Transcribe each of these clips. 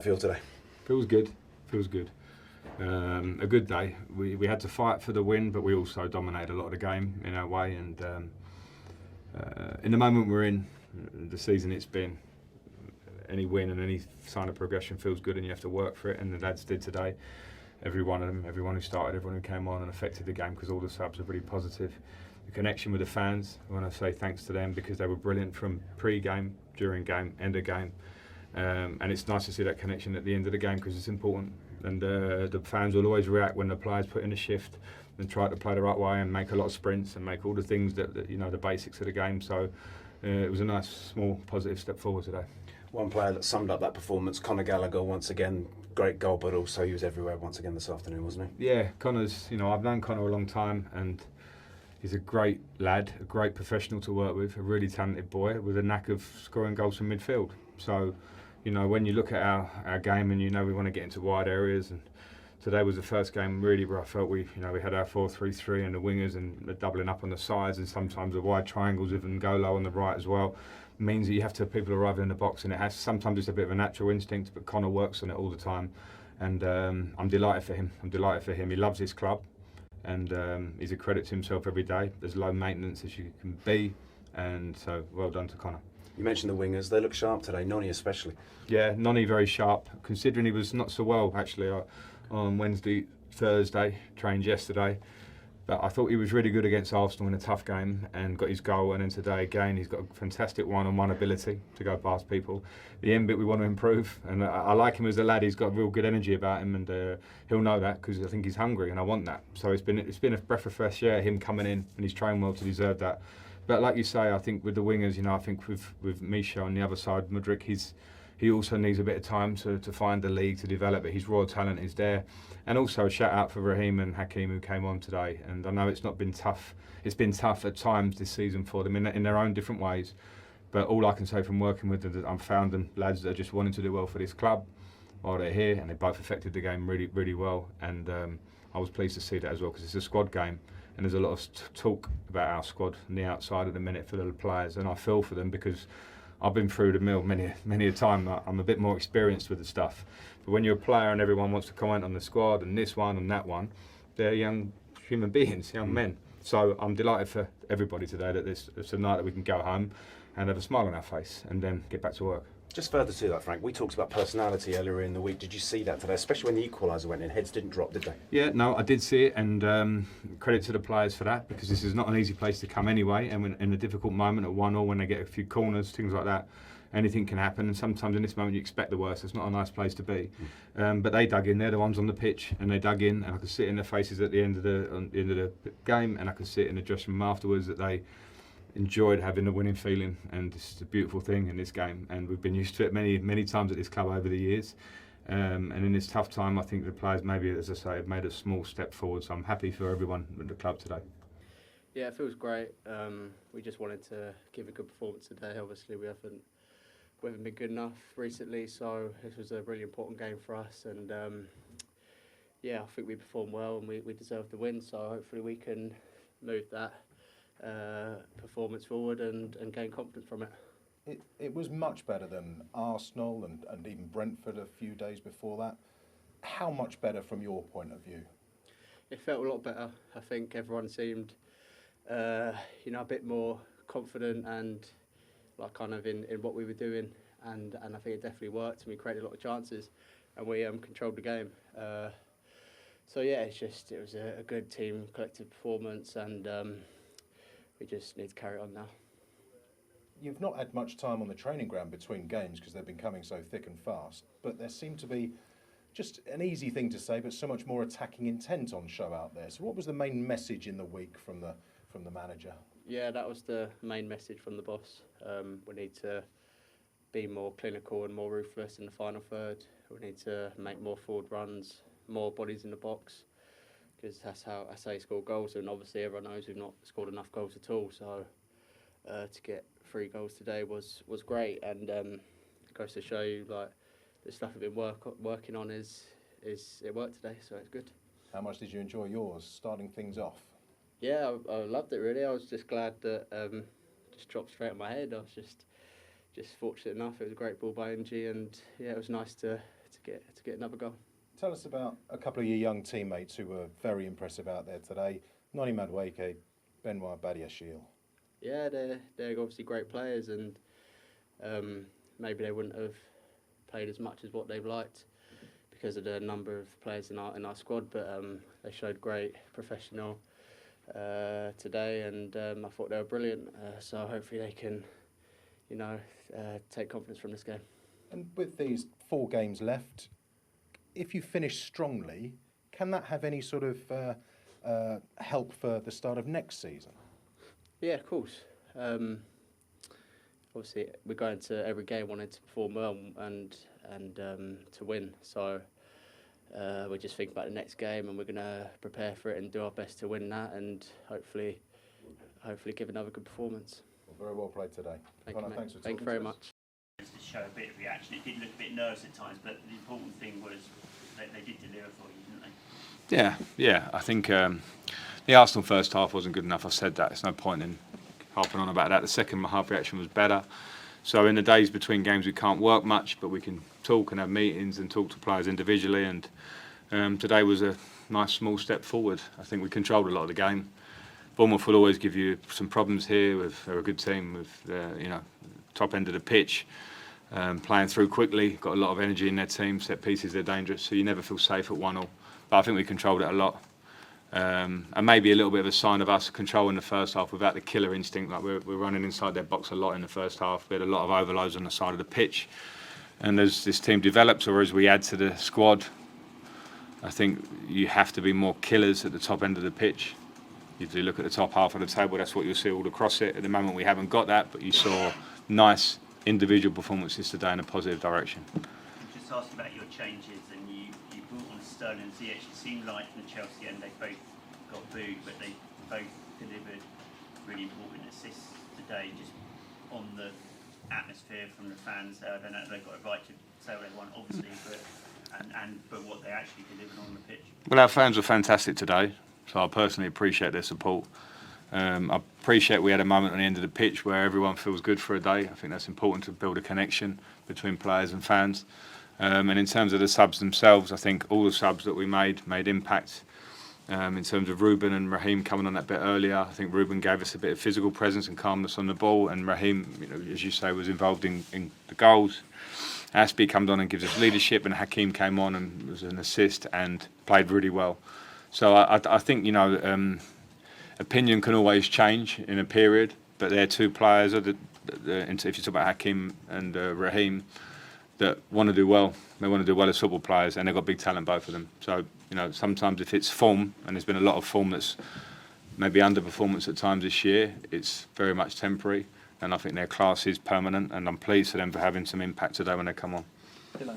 Feel today? Feels good. A good day. We had to fight for the win, but we also dominated a lot of the game in our way. And in the moment we're in, the season it's been, any win and any sign of progression feels good, and you have to work for it. And the lads did today. Every one of them, everyone who started, everyone who came on and affected the game, because all the subs are really positive. The connection with the fans, I want to say thanks to them because they were brilliant from pre-game, during game, end of game. And it's nice to see that connection at the end of the game because it's important. And the fans will always react when the players put in a shift and try to play the right way and make a lot of sprints and make all the things that you know, the basics of the game. So it was a nice, small, positive step forward today. One player that summed up that performance, Conor Gallagher, once again, great goal, but also he was everywhere once again this afternoon, wasn't he? Yeah, Conor's, you know, I've known Conor a long time and he's a great lad, a great professional to work with, a really talented boy with a knack of scoring goals from midfield. So, you know, when you look at our game and you know we want to get into wide areas, and today was the first game really where I felt we had our 4-3-3 and the wingers and doubling up on the sides, and sometimes the wide triangles even go low on the right as well. Means that you have to have people arriving in the box, and sometimes it's a bit of a natural instinct, but Conor works on it all the time, and I'm delighted for him. He loves his club, and he's a credit to himself every day. There's low maintenance as you can be, and so well done to Conor. You mentioned the wingers, they look sharp today, Noni especially. Yeah, Noni very sharp, considering he was not so well actually on Wednesday, Thursday, trained yesterday. But I thought he was really good against Arsenal in a tough game and got his goal, and then today again he's got a fantastic one-on-one ability to go past people. The end bit we want to improve, and I like him as a lad. He's got real good energy about him, and he'll know that because I think he's hungry and I want that. So it's been a breath of fresh air, him coming in, and he's trained well to deserve that. But like you say, I think with the wingers, you know, I think with Misha on the other side, Mudryk, he also needs a bit of time to find the league, to develop it. His raw talent is there. And also a shout out for Raheem and Hakim who came on today. And I know it's not been tough. It's been tough at times this season for them in their own different ways. But all I can say from working with them, I've found them lads that are just wanting to do well for this club while they're here, and they both affected the game really, really well. And I was pleased to see that as well, because it's a squad game. And there's a lot of talk about our squad on the outside at the minute for the players, and I feel for them because I've been through the mill many a time. I'm a bit more experienced with the stuff. But when you're a player and everyone wants to comment on the squad and this one and that one, they're young human beings, young men. So I'm delighted for everybody today that it's a night that we can go home and have a smile on our face and then get back to work. Just further to that, Frank, we talked about personality earlier in the week. Did you see that today, especially when the equaliser went in? Heads didn't drop, did they? Yeah, no, I did see it, and credit to the players for that, because this is not an easy place to come anyway, and when, in a difficult moment at 1-0, when they get a few corners, things like that, anything can happen, and sometimes in this moment you expect the worst. It's not a nice place to be. But they dug in, they're the ones on the pitch, and they dug in, and I could see it in their faces at the end of the game, and I could see it in the dressing room afterwards that they enjoyed having the winning feeling, and it's a beautiful thing in this game, and we've been used to it many times at this club over the years, and in this tough time I think the players maybe, as I say, have made a small step forward, so I'm happy for everyone at the club today. Yeah, it feels great. We just wanted to give a good performance today. Obviously we haven't been good enough recently, so this was a really important game for us, and yeah, I think we performed well and we deserved the win, so hopefully we can move that performance forward and gain confidence from it. It was much better than Arsenal and even Brentford a few days before that. How much better from your point of view? It felt a lot better. I think everyone seemed a bit more confident and like kind of in what we were doing, and I think it definitely worked, and we created a lot of chances and we controlled the game. So yeah, it was a good team collective performance, and we just need to carry on now. You've not had much time on the training ground between games because they've been coming so thick and fast, but there seemed to be, just an easy thing to say, but so much more attacking intent on show out there. So what was the main message in the week from the manager? Yeah, that was the main message from the boss. We need to be more clinical and more ruthless in the final third. We need to make more forward runs, more bodies in the box, because that's how you score goals, and obviously everyone knows we've not scored enough goals at all, so to get 3 goals today was great, and it goes to show you like the stuff we've been working on is it worked today, so it's good. How much did you enjoy yours, starting things off? Yeah, I loved it really. I was just glad that just dropped straight on my head. I was just fortunate enough. It was a great ball by NG, and yeah, it was nice to get another goal. Tell us about a couple of your young teammates who were very impressive out there today. Noni Madueke, Benoit Badiashile. Yeah, they're obviously great players, and maybe they wouldn't have played as much as what they've liked because of the number of players in our squad. But they showed great professional today, and I thought they were brilliant. So hopefully they can, take confidence from this game. And with these 4 games left, if you finish strongly, can that have any sort of help for the start of next season? Yeah, of course. Obviously, we're going to every game wanting to perform well and to win. So we're just thinking about the next game, and we're going to prepare for it and do our best to win that, and hopefully give another good performance. Well, very well played today. Thank you, thanks for Thank you very much. To show a bit of reaction. It did look a bit nervous at times, but the important thing was that they did deliver for you, didn't they? Yeah. I think the Arsenal first half wasn't good enough. I've said that. There's no point in harping on about that. The second half reaction was better. So in the days between games, we can't work much, but we can talk and have meetings and talk to players individually. And today was a nice small step forward. I think we controlled a lot of the game. Bournemouth will always give you some problems here. They're a good team with top end of the pitch. Playing through quickly, got a lot of energy in their team, set pieces, they're dangerous, so you never feel safe at 1-0. But I think we controlled it a lot. And maybe a little bit of a sign of us controlling the first half without the killer instinct, like we're running inside their box a lot in the first half. We had a lot of overloads on the side of the pitch. And as this team develops, or as we add to the squad, I think you have to be more killers at the top end of the pitch. If you look at the top half of the table, that's what you'll see all across it. At the moment, we haven't got that, but you saw nice individual performances today in a positive direction. Just asking about your changes, and you brought on Sterling and Ziyech. It seemed like in the Chelsea end they both got booed, but they both delivered really important assists today, just on the atmosphere from the fans. I don't know if they've got a right to say what they want, obviously, but what they actually delivered on the pitch. Well, our fans were fantastic today, so I personally appreciate their support. I appreciate we had a moment on the end of the pitch where everyone feels good for a day. I think that's important to build a connection between players and fans. And in terms of the subs themselves, I think all the subs that we made impact. In terms of Ruben and Raheem coming on that bit earlier, I think Ruben gave us a bit of physical presence and calmness on the ball, and Raheem, as you say, was involved in the goals. Aspie comes on and gives us leadership, and Hakim came on and was an assist and played really well. So I think, opinion can always change in a period, but they're 2 players, if you talk about Hakim and Raheem, that want to do well. They want to do well as football players, and they've got big talent, both of them. So, sometimes if it's form, and there's been a lot of form that's maybe underperformance at times this year, it's very much temporary, and I think their class is permanent, and I'm pleased for them for having some impact today when they come on. Hello,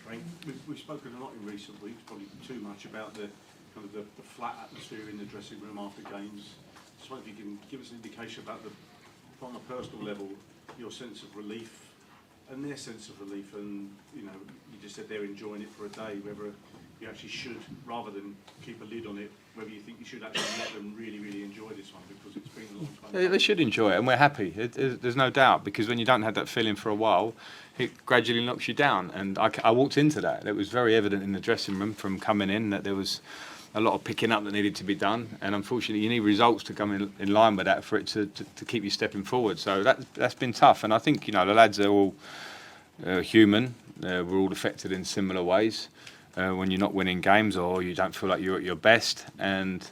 Frank. We've spoken a lot in recent weeks, probably too much, about the flat atmosphere in the dressing room after games. Just wonder if you can give us an indication about on a personal level, your sense of relief and their sense of relief, and you just said they're enjoying it for a day, whether you actually should, rather than keep a lid on it, whether you think you should actually let them really, really enjoy this one, because it's been a long time. They should enjoy it, and we're happy. There's no doubt, because when you don't have that feeling for a while, it gradually knocks you down. And I walked into that. It was very evident in the dressing room from coming in that there was a lot of picking up that needed to be done, and unfortunately you need results to come in line with that for it to keep you stepping forward. So that's been tough, and I think the lads are all human. We're all affected in similar ways when you're not winning games or you don't feel like you're at your best, and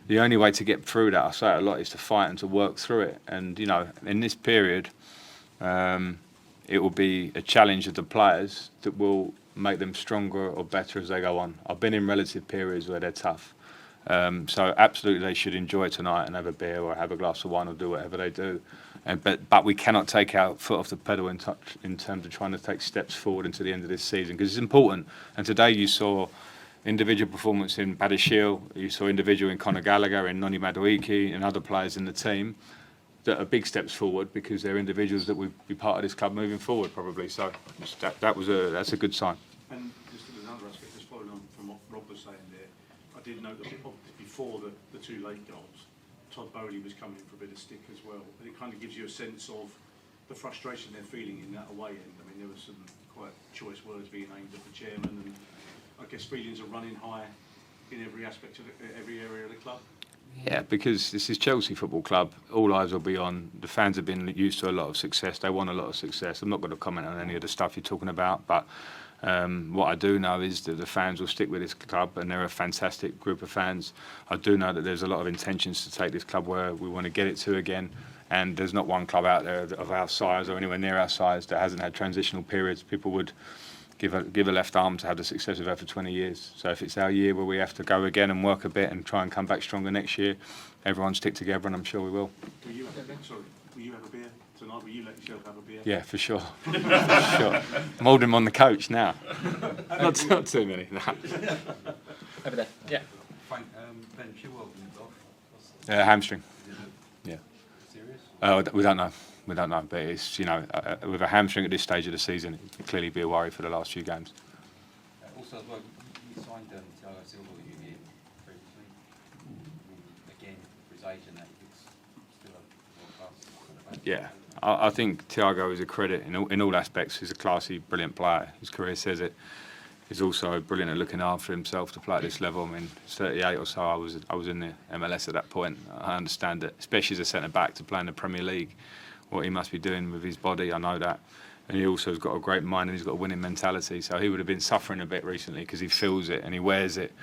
the only way to get through that, I say it a lot, is to fight and to work through it. And in this period, it will be a challenge of the players that will make them stronger or better as they go on. I've been in relative periods where they're tough. So absolutely they should enjoy tonight and have a beer or have a glass of wine or do whatever they do. But we cannot take our foot off the pedal in terms of trying to take steps forward into the end of this season, because it's important. And today you saw individual performance in Badiashile, you saw individual in Conor Gallagher, in Noni Madueke, and other players in the team that are big steps forward, because they're individuals that will be part of this club moving forward probably. So that's a good sign. And just another aspect, just following on from what Rob was saying there, I did note that before the 2 late goals, Todd Bowley was coming in for a bit of stick as well. But it kind of gives you a sense of the frustration they're feeling in that away end. I mean, there was some quite choice words being aimed at the chairman, and I guess feelings are running high in every aspect of every area of the club. Yeah, because this is Chelsea Football Club. All eyes will be on. The fans have been used to a lot of success. They want a lot of success. I'm not going to comment on any of the stuff you're talking about, but what I do know is that the fans will stick with this club, and they're a fantastic group of fans. I do know that there's a lot of intentions to take this club where we want to get it to again, and there's not one club out there of our size or anywhere near our size that hasn't had transitional periods. People would give a left arm to have the success we've had for 20 years. So if it's our year where we have to go again and work a bit and try and come back stronger next year, everyone stick together, and I'm sure we will. Will you have a beer tonight? Will you let yourself have a beer? Yeah, for sure. For sure. I'm holding him on the coach now. not too many. No. Over there. Yeah. Frank, Ben Chilwell moved off. Hamstring. Yeah. Serious? We don't know. We don't know, but it's, with a hamstring at this stage of the season, it could clearly be a worry for the last few games. Also, as well, you signed Thiago Silva previously. Again, for his age and that, he's still a world-class. Yeah, I think Thiago is a credit in all aspects. He's a classy, brilliant player. His career says it. He's also brilliant at looking after himself to play at this level. I mean, 38 or so, I was in the MLS at that point. I understand it, especially as a centre-back to play in the Premier League. What he must be doing with his body, I know that. And he also has got a great mind, and he's got a winning mentality. So he would have been suffering a bit recently because he feels it and he wears it.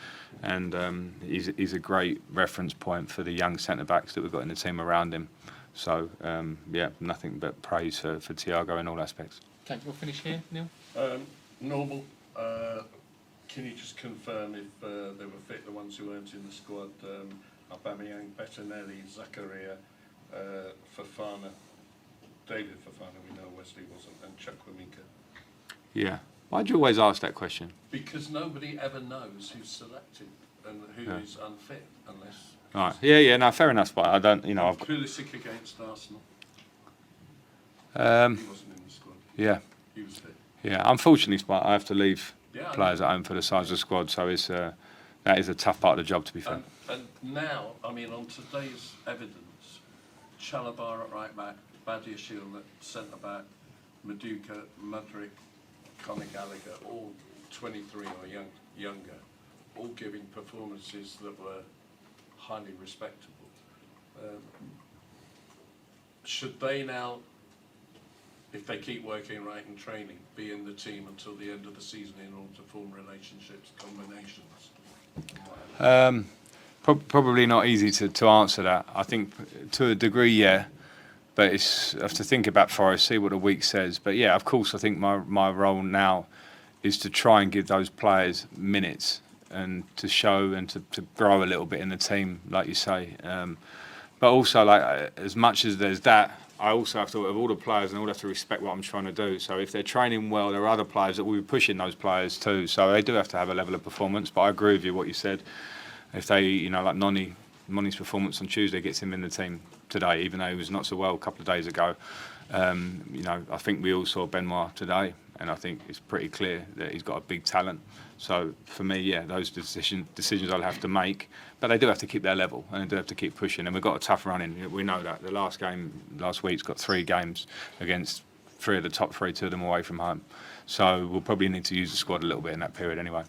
And he's a great reference point for the young centre-backs that we've got in the team around him. So, yeah, nothing but praise for Thiago in all aspects. Okay, we'll finish here, Neil. Normal. Can you just confirm if they were fit, the ones who weren't in the squad? Aubameyang, Bettinelli, Zakaria, Fofana, David Fofana, we know Wesley wasn't, and Chukwuemeka. Yeah. Why'd you always ask that question? Because nobody ever knows who's selected and who is unfit, unless... All right. Yeah, no, fair enough, but I don't, I've got... Pulisic against Arsenal. He wasn't in the squad. Yeah. He was fit. Yeah, unfortunately, I have to leave Yeah, players at home for the size of the squad, so it's that is a tough part of the job, to be fair. And now, I mean, on today's evidence, Chalobah at right back, Badiashile at centre back, Madueke, Mudryk, Conor Gallagher, all 23 or younger, all giving performances that were highly respectable. Should they now, if they keep working right in training, be in the team until the end of the season in order to form relationships, combinations? Probably not easy to answer that. I think to a degree, yeah. But I have to think about Forest, see what the week says. But yeah, of course, I think my role now is to try and give those players minutes and to show and to grow a little bit in the team, like you say. But also, like as much as there's that, I also have to, of all the players, and I all have to respect what I'm trying to do. So if they're training well, there are other players that will be pushing those players too. So they do have to have a level of performance. But I agree with you what you said. If they, like Noni's performance on Tuesday gets him in the team today, even though he was not so well a couple of days ago. I think we all saw Benoit today, and I think it's pretty clear that he's got a big talent. So for me, yeah, those decisions I'll have to make, but they do have to keep their level and they do have to keep pushing. And we've got a tough run in. We know that. The last game last week's got 3 games against 3 of the top 3, 2 of them away from home. So we'll probably need to use the squad a little bit in that period anyway.